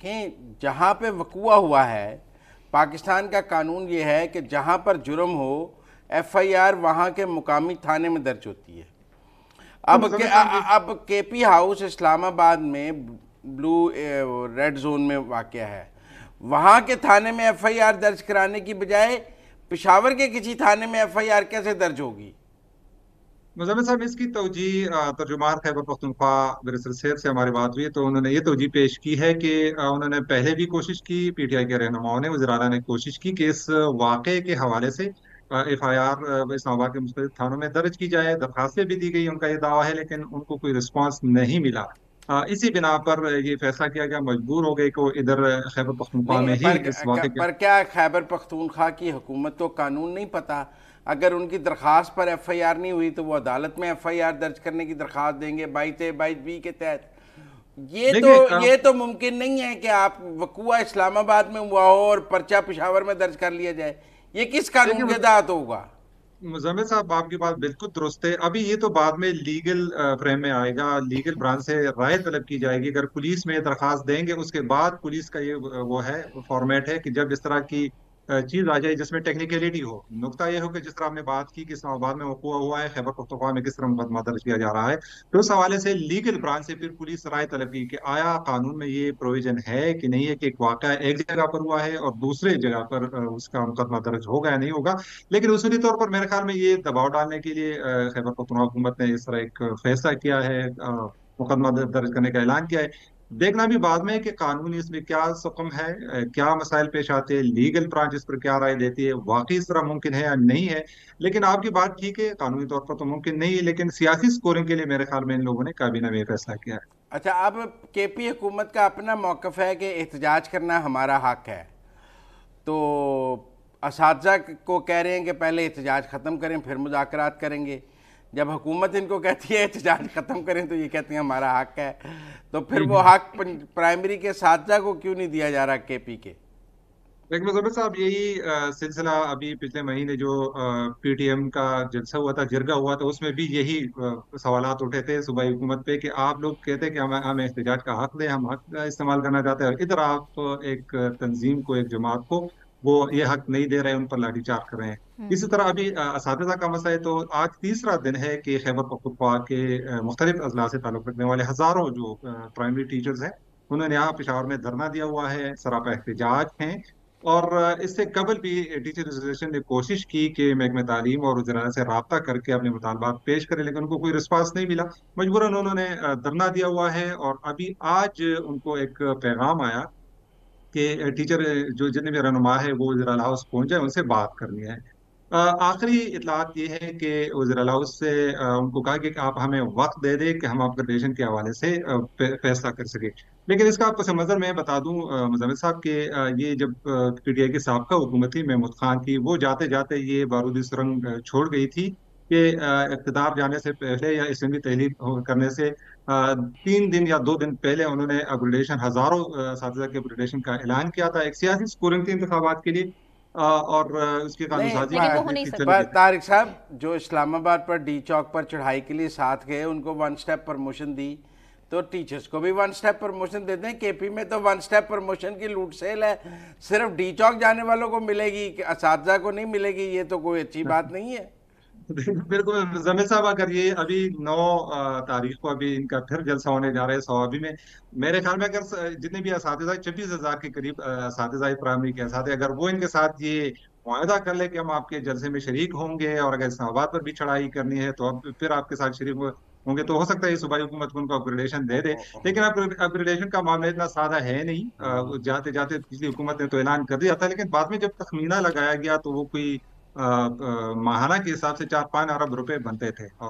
کہ جہاں پہ وقوع ہوا ہے پاکستان کا قانون یہ ہے کہ جہاں پر جرم ہو ایف آئی آر وہاں کے مقامی تھانے میں درج ہوتی ہے۔ تو اب مزمل صاحب یہ اب کے پی ہاؤس اسلام آباد میں بلو ریڈ زون میں واقع ہے، وہاں کے تھانے میں ایف آئی آر درج کرانے کی بجائے پشاور کے کسی تھانے میں ایف آئی آر کیسے درج ہوگی؟ مزمل صاحب اس کی توجیہ ترجمان خیبر پختونخوا برسل سیب سے ہماری بات ہوئی تو انہوں نے یہ توجیہ پیش کی ہے کہ انہوں نے پہلے بھی کوشش کی، پی ٹی آئی کے رہنماؤں نے، وزیر اعلیٰ نے کوشش کی کہ اس واقعے کے حوالے سے ایف آئی آر اسلام آباد کے مختلف تھانوں میں درج کی جائے، درخواستیں بھی دی گئی، ان کا یہ دعویٰ ہے، لیکن ان کو کوئی رسپانس نہیں ملا۔ اسی بنا پر یہ فیصلہ کیا گیا، مجبور ہو گئی کہ ادھر خیبر پختونخوا نہیں میں ہی اس واقعے کے پر کیا خیبر پختونخوا کی حکومت کو قانون نہیں پتا؟ اگر ان کی درخواست پر ایف آئی آر نہیں ہوئی تو وہ عدالت میں ایف آئی آر درج کرنے کی درخواست دیں گے 22(a)(22)(b) کے تحت۔ دیکھیں یہ تو ممکن نہیں ہے کہ آپ وقوع اسلام آباد میں ہوا ہو اور پرچہ پشاور میں درج کر لیا جائے۔ یہ کس قانون دیکھیں کے تحت ہوگا؟ مزمل صاحب آپ کی بات بالکل درست ہے، ابھی یہ تو بعد میں لیگل فریم میں آئے گا، لیگل برانچ سے رائے طلب کی جائے گی، اگر پولیس میں درخواست دیں گے اس کے بعد پولیس کا یہ وہ ہے فارمیٹ ہے کہ جب اس طرح کی چیز آ جائے جس میں ٹیکنیکلٹی ہو، نقطہ یہ ہو کہ جس طرح ہم نے بات کی کہ اسلام آباد میں وقوع ہوا ہے، خیبر پختونخوا میں کس طرح مقدمہ درج کیا جا رہا ہے، تو اس حوالے سے لیگل برانچ سے پھر پولیس رائے طلب کی کہ آیا قانون میں یہ پروویژن ہے کہ نہیں ہے کہ ایک واقعہ ایک جگہ پر ہوا ہے اور دوسرے جگہ پر اس کا مقدمہ درج ہوگا یا نہیں ہوگا۔ لیکن اصولی طور پر میرے خیال میں یہ دباؤ ڈالنے کے لیے خیبر پختونخوا حکومت نے اس طرح ایک فیصلہ کیا ہے، مقدمہ درج کرنے کا اعلان کیا ہے۔ دیکھنا بھی بعد میں کہ قانونی اس میں کیا حکم ہے، کیا مسائل پیش آتے ہیں، لیگل برانچ اس پر کیا رائے دیتی ہے، واقعی اس طرح ممکن ہے یا نہیں ہے۔ لیکن آپ کی بات ٹھیک ہے، قانونی طور پر تو ممکن نہیں ہے، لیکن سیاسی سکورنگ کے لیے میرے خیال میں ان لوگوں نے کابینہ میں یہ فیصلہ کیا ہے۔ اچھا، اب کے پی حکومت کا اپنا موقف ہے کہ احتجاج کرنا ہمارا حق ہے، تو اساتذہ کو کہہ رہے ہیں کہ پہلے احتجاج ختم کریں پھر مذاکرات کریں گے۔ جب حکومت ان کو کہتی ہے احتجاج ختم کریں تو یہ کہتے ہیں ہمارا حق ہے، تو پھر وہ حق پرائمری کے اساتذہ کو کیوں نہیں دیا جا رہا کے پی کے؟ لیکن مظفر صاحب یہی سلسلہ ابھی پچھلے مہینے جو پی ٹی ایم کا جلسہ ہوا تھا، جرگہ ہوا تھا، اس میں بھی یہی سوالات اٹھے تھے صوبائی حکومت پہ کہ آپ لوگ کہتے ہیں کہ ہمیں احتجاج کا حق دیں، ہم حق استعمال کرنا چاہتے ہیں، اور ادھر آپ ایک تنظیم کو، ایک جماعت کو وہ یہ حق نہیں دے رہے، ان پر لاٹھی چارج کر رہے ہیں۔ اسی طرح ابھی اساتذہ کا مسئلہ ہے، تو آج تیسرا دن ہے کہ خیبر پختونخوا کے مختلف اضلاع سے تعلق رکھنے والے ہزاروں جو پرائمری ٹیچرز ہیں، انہوں نے یہاں پشاور میں دھرنا دیا ہوا ہے، سراپا احتجاج ہیں۔ اور اس سے قبل بھی ٹیچر ایسوسیشن نے کوشش کی کہ محکمہ تعلیم اور وزراء سے رابطہ کر کے اپنے مطالبات پیش کریں، لیکن ان کو کوئی رسپانس نہیں ملا، مجبوراً انہوں نے دھرنا دیا ہوا ہے۔ اور ابھی آج ان کو ایک پیغام آیا کہ ٹیچر جو جتنے بھی رہنما ہے وہ وزیر اعلیٰ ہاؤس پہنچ جائے، ان سے بات کرنی ہے۔ آخری اطلاعات یہ ہے کہ وزیر اعلیٰ ہاؤس سے ان کو کہا کہ آپ ہمیں وقت دے دیں کہ ہم اپگریڈیشن کے حوالے سے فیصلہ کر سکیں۔ لیکن اس کا پس منظر میں بتا دوں مزمل صاحب کہ یہ جب پی ٹی آئی کی سابقہ حکومت تھی محمود خان کی، وہ جاتے جاتے یہ بارودی سرنگ چھوڑ گئی تھی کہ اقتدار جانے سے پہلے یا اسمبلی تحلیل کرنے سے 3 دن یا 2 دن پہلے انہوں نے اپگریڈیشن، ہزاروں اساتذہ کے اپگریڈیشن کا اعلان کیا تھا، ایک سیاسی سکورنگ تھی انتخابات کے لیے، اور اس کی قانون نہیں سازی لیکن وہ ہو کی نہیں تھی، سکتا۔ چلی پر گئی تھی۔ طارق صاحب، جو اسلام آباد پر ڈی چوک پر چڑھائی کے لیے ساتھ گئے ان کو 1 سٹیپ پرموشن دی، تو ٹیچرز کو بھی 1 سٹیپ پرموشن دے دیں۔ کے پی میں تو 1 سٹیپ پرموشن کی لوٹ سیل ہے، صرف ڈی چوک جانے والوں کو ملے گی، اساتذہ کو نہیں ملے گی، یہ تو کوئی اچھی بات نہیں ہے۔ بالکل زمیر صاحب، اگر یہ ابھی 9 تاریخ کو ابھی ان کا پھر جلسہ ہونے جا رہا ہے سوابی میں، میرے خیال میں اگر جتنے بھی اساتذہ 26,000 کے قریب اساتذہ پرائمری کے اساتذہ، اگر وہ ان کے ساتھ یہ معاہدہ کر لے کہ ہم آپ کے جلسے میں شریک ہوں گے، اور اگر اسلام آباد پر بھی چڑھائی کرنی ہے تو اب پھر آپ کے ساتھ شریک ہوں گے، تو ہو سکتا ہے یہ صوبائی حکومت کو ان کو اپگریڈیشن دے دے۔ لیکن اپگریڈیشن کا معاملہ اتنا سادہ ہے نہیں، جاتے جاتے پچھلی حکومت نے تو اعلان کر دیا تھا، لیکن بعد میں جب تخمینہ لگایا گیا تو وہ کوئی ماہانہ کے حساب سے 4-5 ارب روپے بنتے تھے، اور